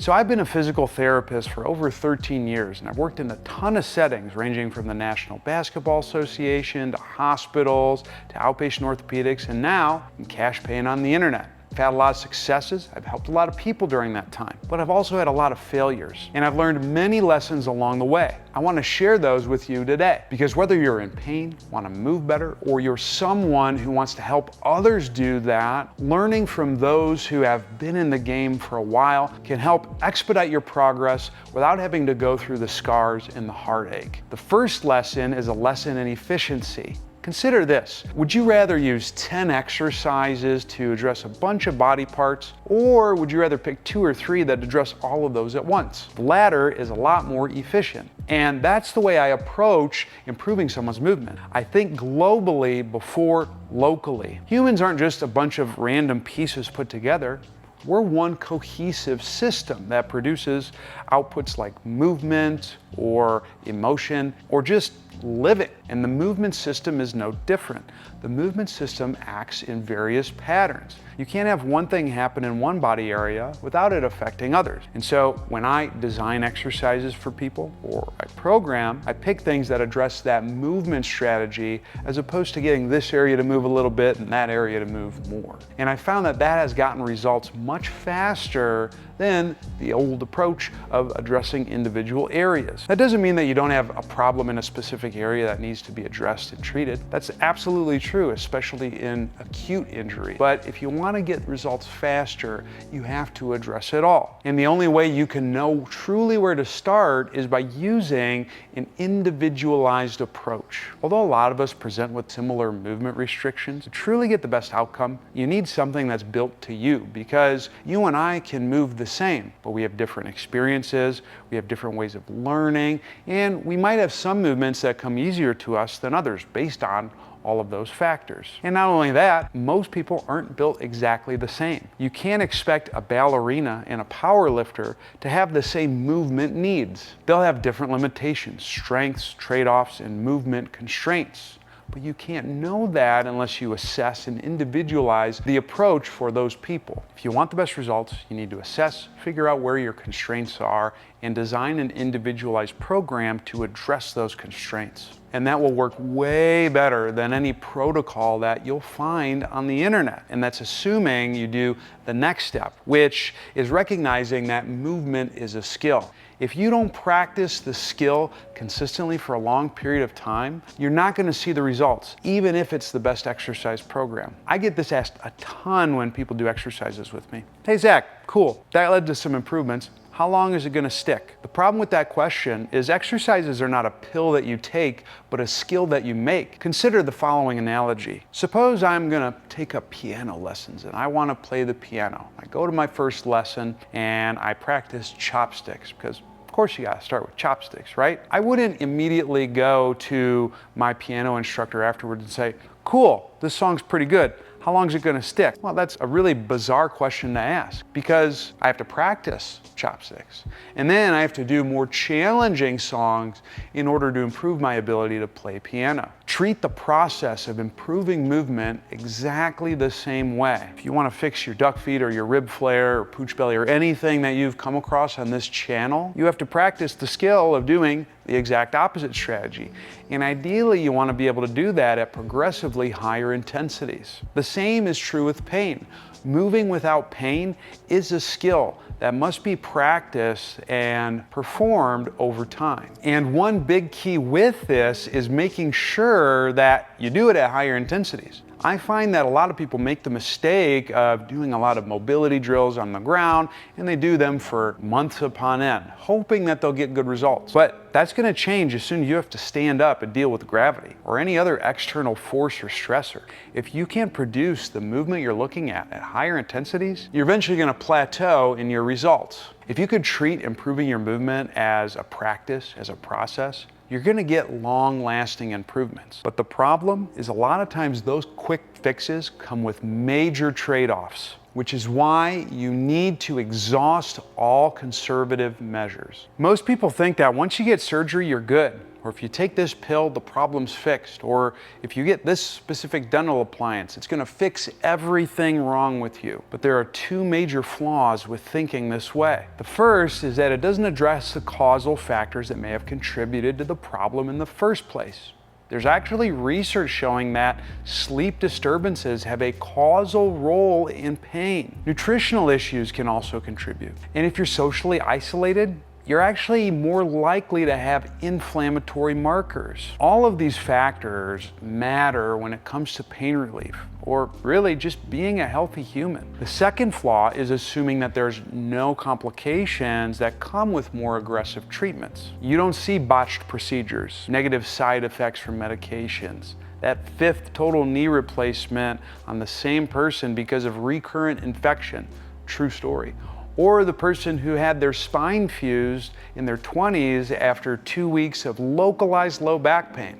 So I've been a physical therapist for over 13 years, and I've worked in a ton of settings ranging from the National Basketball Association to hospitals to outpatient orthopedics, and now I'm cash paying on the internet. I've had a lot of successes, I've helped a lot of people during that time, but I've also had a lot of failures, and I've learned many lessons along the way. I want to share those with you today, because whether you're in pain, want to move better, or you're someone who wants to help others do that, learning from those who have been in the game for a while can help expedite your progress without having to go through the scars and the heartache. The first lesson is a lesson in efficiency. Consider this. Would you rather use 10 exercises to address a bunch of body parts, or would you rather pick 2 or 3 that address all of those at once? The latter is a lot more efficient. And that's the way I approach improving someone's movement. I think globally before locally. Humans aren't just a bunch of random pieces put together. We're one cohesive system that produces outputs like movement or emotion or just living. And the movement system is no different. The movement system acts in various patterns. You can't have one thing happen in one body area without it affecting others. And so when I design exercises for people or I program, I pick things that address that movement strategy as opposed to getting this area to move a little bit and that area to move more. And I found that that has gotten results much faster than the old approach of addressing individual areas. That doesn't mean that you don't have a problem in a specific area that needs to be addressed and treated. That's absolutely true, especially in acute injury. But if you want to get results faster, you have to address it all. And the only way you can know truly where to start is by using an individualized approach. Although a lot of us present with similar movement restrictions, to truly get the best outcome, you need something that's built to you, because you and I can move the same, but we have different experiences, we have different ways of learning, and we might have some movements that come easier to us than others based on all of those factors. And not only that, most people aren't built exactly the same. You can't expect a ballerina and a power lifter to have the same movement needs. They'll have different limitations, strengths, trade-offs, and movement constraints. But you can't know that unless you assess and individualize the approach for those people. If you want the best results, you need to assess, figure out where your constraints are, and design an individualized program to address those constraints. And that will work way better than any protocol that you'll find on the internet. And that's assuming you do the next step, which is recognizing that movement is a skill. If you don't practice the skill consistently for a long period of time, you're not going to see the results, even if it's the best exercise program. I get this asked a ton when people do exercises with me. Hey Zach, cool, that led to some improvements. How long is it going to stick? The problem with that question is exercises are not a pill that you take, but a skill that you make. Consider the following analogy. Suppose I'm going to take up piano lessons and I want to play the piano. I go to my first lesson and I practice chopsticks, because of course you gotta start with chopsticks, right? I wouldn't immediately go to my piano instructor afterwards and say, cool, this song's pretty good. How long is it gonna stick? Well, that's a really bizarre question to ask, because I have to practice chopsticks. And then I have to do more challenging songs in order to improve my ability to play piano. Treat the process of improving movement exactly the same way. If you want to fix your duck feet or your rib flare or pooch belly or anything that you've come across on this channel, you have to practice the skill of doing the exact opposite strategy. And ideally, you want to be able to do that at progressively higher intensities. The same is true with pain. Moving without pain is a skill that must be practiced and performed over time. And one big key with this is making sure that you do it at higher intensities. I find that a lot of people make the mistake of doing a lot of mobility drills on the ground, and they do them for months upon end, hoping that they'll get good results. But that's going to change as soon as you have to stand up and deal with gravity or any other external force or stressor. If you can't produce the movement you're looking at higher intensities, you're eventually going to plateau in your results. If you could treat improving your movement as a practice, as a process, you're going to get long-lasting improvements. But the problem is a lot of times those quick fixes come with major trade-offs. which is why you need to exhaust all conservative measures. Most people think that once you get surgery, you're good. Or if you take this pill, the problem's fixed. Or if you get this specific dental appliance, it's going to fix everything wrong with you. But there are two major flaws with thinking this way. The first is that it doesn't address the causal factors that may have contributed to the problem in the first place. There's actually research showing that sleep disturbances have a causal role in pain. Nutritional issues can also contribute. And if you're socially isolated, you're actually more likely to have inflammatory markers. All of these factors matter when it comes to pain relief, or really just being a healthy human. The second flaw is assuming that there's no complications that come with more aggressive treatments. You don't see botched procedures, negative side effects from medications, that fifth total knee replacement on the same person because of recurrent infection, true story. Or the person who had their spine fused in their 20s after 2 weeks of localized low back pain.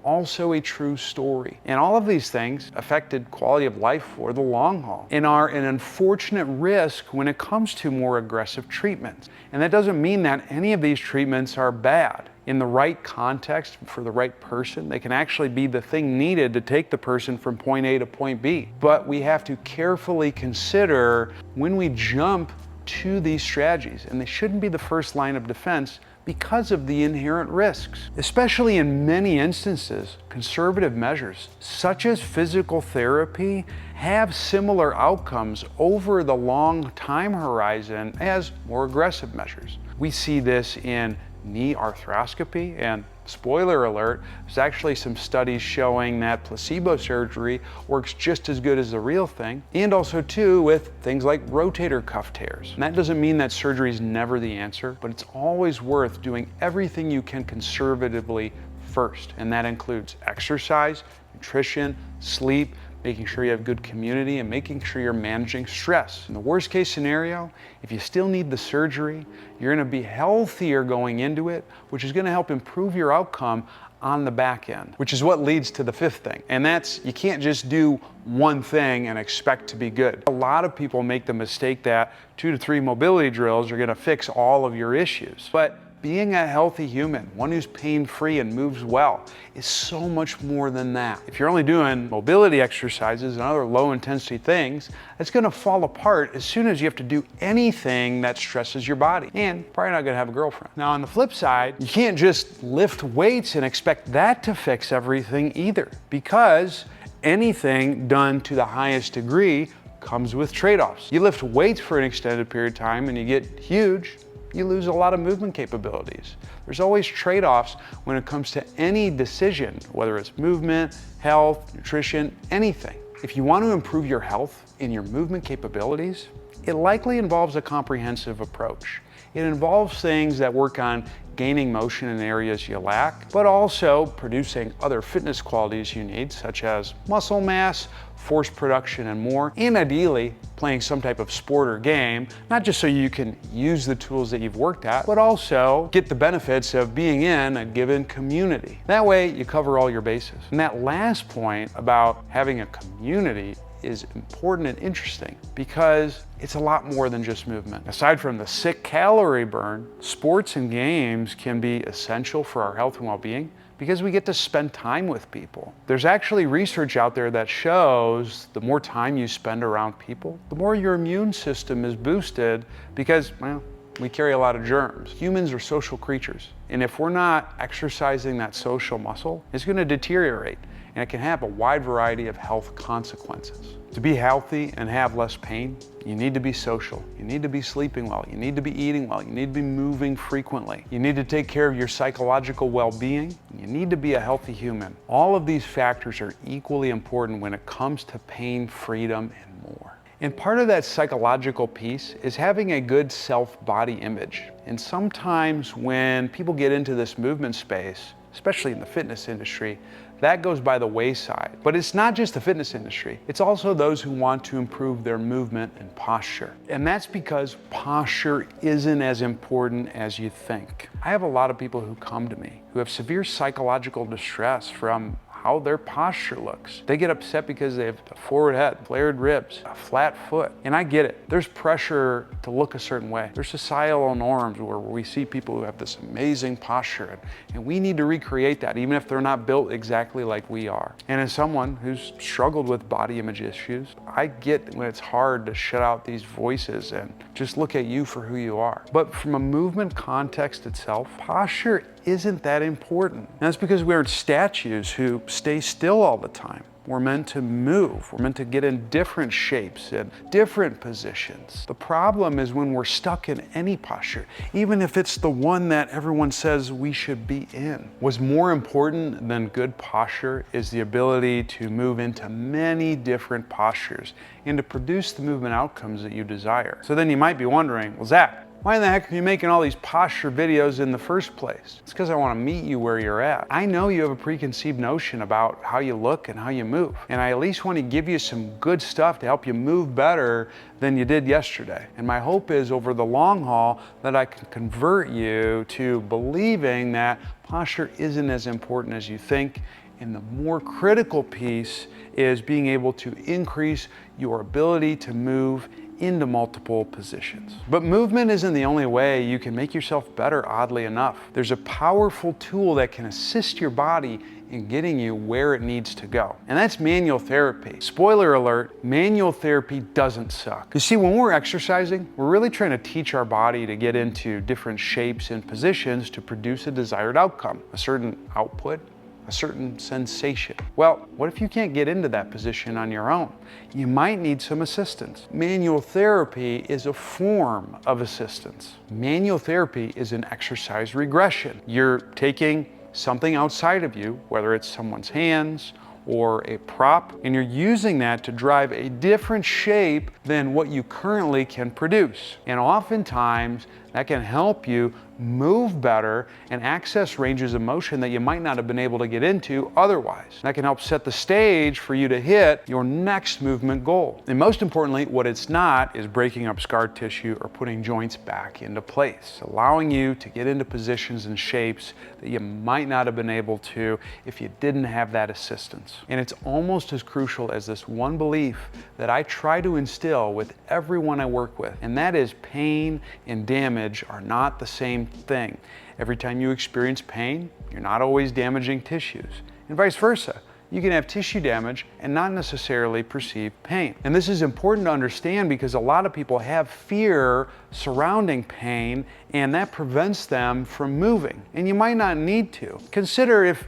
Also a true story. And all of these things affected quality of life for the long haul and are an unfortunate risk when it comes to more aggressive treatments. And that doesn't mean that any of these treatments are bad. In the right context for the right person, they can actually be the thing needed to take the person from point A to point B. But we have to carefully consider when we jump to these strategies, and they shouldn't be the first line of defense because of the inherent risks. Especially in many instances, conservative measures such as physical therapy have similar outcomes over the long time horizon as more aggressive measures. We see this in knee arthroscopy, and spoiler alert, there's actually some studies showing that placebo surgery works just as good as the real thing, and also too with things like rotator cuff tears. And that doesn't mean that surgery is never the answer, but it's always worth doing everything you can conservatively first, and that includes exercise, nutrition, sleep, making sure you have good community, and making sure you're managing stress. In the worst case scenario, if you still need the surgery, you're going to be healthier going into it, which is going to help improve your outcome on the back end, which is what leads to the fifth thing. And that's, you can't just do one thing and expect to be good. A lot of people make the mistake that 2 to 3 mobility drills are going to fix all of your issues. But being a healthy human, one who's pain-free and moves well, is so much more than that. If you're only doing mobility exercises and other low-intensity things, it's going to fall apart as soon as you have to do anything that stresses your body. And probably not going to have a girlfriend. Now, on the flip side, you can't just lift weights and expect that to fix everything either, because anything done to the highest degree comes with trade-offs. You lift weights for an extended period of time and you get huge, you lose a lot of movement capabilities. There's always trade-offs when it comes to any decision, whether it's movement, health, nutrition, anything. If you want to improve your health and your movement capabilities, it likely involves a comprehensive approach. It involves things that work on gaining motion in areas you lack, but also producing other fitness qualities you need, such as muscle mass, force production, and more, and ideally playing some type of sport or game, not just so you can use the tools that you've worked at, but also get the benefits of being in a given community. That way you cover all your bases. And that last point about having a community is important and interesting because it's a lot more than just movement. Aside from the sick calorie burn, sports and games can be essential for our health and well-being because we get to spend time with people. There's actually research out there that shows the more time you spend around people, the more your immune system is boosted because, well, we carry a lot of germs. Humans are social creatures. And if we're not exercising that social muscle, it's going to deteriorate. And it can have a wide variety of health consequences. To be healthy and have less pain, you need to be social. You need to be sleeping well. You need to be eating well. You need to be moving frequently. You need to take care of your psychological well-being. You need to be a healthy human. All of these factors are equally important when it comes to pain, freedom, and more. And part of that psychological piece is having a good self-body image. And sometimes when people get into this movement space, especially in the fitness industry, that goes by the wayside. But it's not just the fitness industry. It's also those who want to improve their movement and posture. And that's because posture isn't as important as you think. I have a lot of people who come to me who have severe psychological distress from how their posture looks. They get upset because they have a forward head, flared ribs, a flat foot. And I get it. There's pressure to look a certain way. There's societal norms where we see people who have this amazing posture, and we need to recreate that, even if they're not built exactly like we are. And as someone who's struggled with body image issues, I get when it's hard to shut out these voices and just look at you for who you are. But from a movement context itself, posture isn't that important. And that's because we aren't statues who stay still all the time. We're meant to move. We're meant to get in different shapes and different positions. The problem is when we're stuck in any posture, even if it's the one that everyone says we should be in. What's more important than good posture is the ability to move into many different postures and to produce the movement outcomes that you desire. So then you might be wondering, well, Zach, why in the heck are you making all these posture videos in the first place? It's because I want to meet you where you're at. I know you have a preconceived notion about how you look and how you move. And I at least want to give you some good stuff to help you move better than you did yesterday. And my hope is over the long haul that I can convert you to believing that posture isn't as important as you think. And the more critical piece is being able to increase your ability to move into multiple positions. But movement isn't the only way you can make yourself better, oddly enough. There's a powerful tool that can assist your body in getting you where it needs to go. And that's manual therapy. Spoiler alert, manual therapy doesn't suck. You see, when we're exercising, we're really trying to teach our body to get into different shapes and positions to produce a desired outcome, a certain output, a certain sensation. Well, what if you can't get into that position on your own? You might need some assistance. Manual therapy is a form of assistance. Manual therapy is an exercise regression. You're taking something outside of you, whether it's someone's hands or a prop, and you're using that to drive a different shape than what you currently can produce. And oftentimes, that can help you move better and access ranges of motion that you might not have been able to get into otherwise. That can help set the stage for you to hit your next movement goal. And most importantly, what it's not is breaking up scar tissue or putting joints back into place, allowing you to get into positions and shapes that you might not have been able to if you didn't have that assistance. And it's almost as crucial as this one belief that I try to instill with everyone I work with, and that is pain and damage are not the same thing. Every time you experience pain, you're not always damaging tissues, and vice versa. You can have tissue damage and not necessarily perceive pain. And this is important to understand because a lot of people have fear surrounding pain, and that prevents them from moving. And you might not need to. Consider if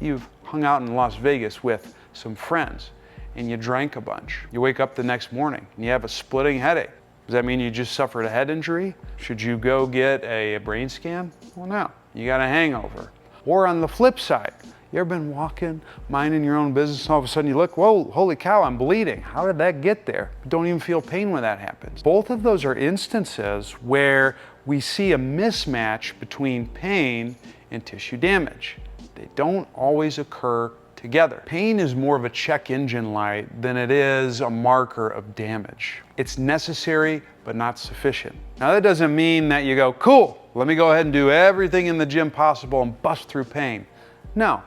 you've hung out in Las Vegas with some friends and you drank a bunch. You wake up the next morning and you have a splitting headache. Does that mean you just suffered a head injury? Should you go get a brain scan? Well, no, you got a hangover. Or on the flip side, you ever been walking, minding your own business, and all of a sudden you look, whoa, holy cow, I'm bleeding. How did that get there? Don't even feel pain when that happens. Both of those are instances where we see a mismatch between pain and tissue damage. They don't always occur together. Pain is more of a check engine light than it is a marker of damage. It's necessary, but not sufficient. Now that doesn't mean that you go, cool, let me go ahead and do everything in the gym possible and bust through pain. No,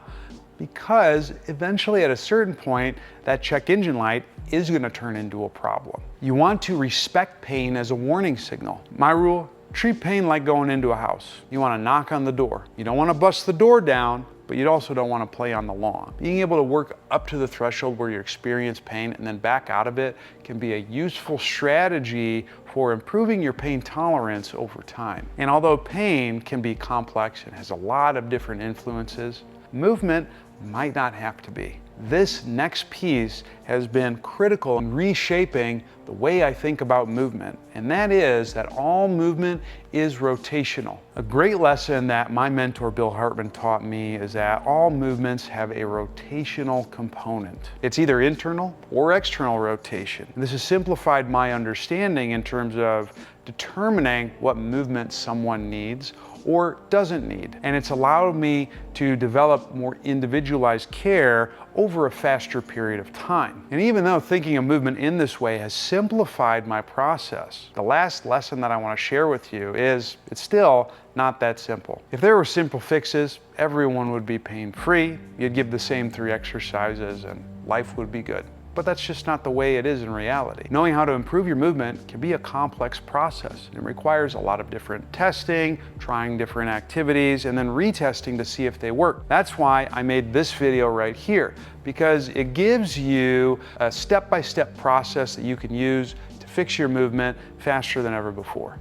because eventually at a certain point, that check engine light is gonna turn into a problem. You want to respect pain as a warning signal. My rule, treat pain like going into a house. You wanna knock on the door. You don't wanna bust the door down, but you also don't want to play on the lawn. Being able to work up to the threshold where you experience pain and then back out of it can be a useful strategy for improving your pain tolerance over time. And although pain can be complex and has a lot of different influences, movement might not have to be. This next piece has been critical in reshaping the way I think about movement, and that is that all movement is rotational. A great lesson that my mentor Bill Hartman taught me is that all movements have a rotational component. It's either internal or external rotation. And this has simplified my understanding in terms of determining what movement someone needs or doesn't need. And it's allowed me to develop more individualized care over a faster period of time. done. And even though thinking of movement in this way has simplified my process, the last lesson that I want to share with you is it's still not that simple. If there were simple fixes, everyone would be pain-free. You'd give the same 3 exercises and life would be good. But that's just not the way it is in reality. Knowing how to improve your movement can be a complex process. It requires a lot of different testing, trying different activities, and then retesting to see if they work. That's why I made this video right here, because it gives you a step-by-step process that you can use to fix your movement faster than ever before.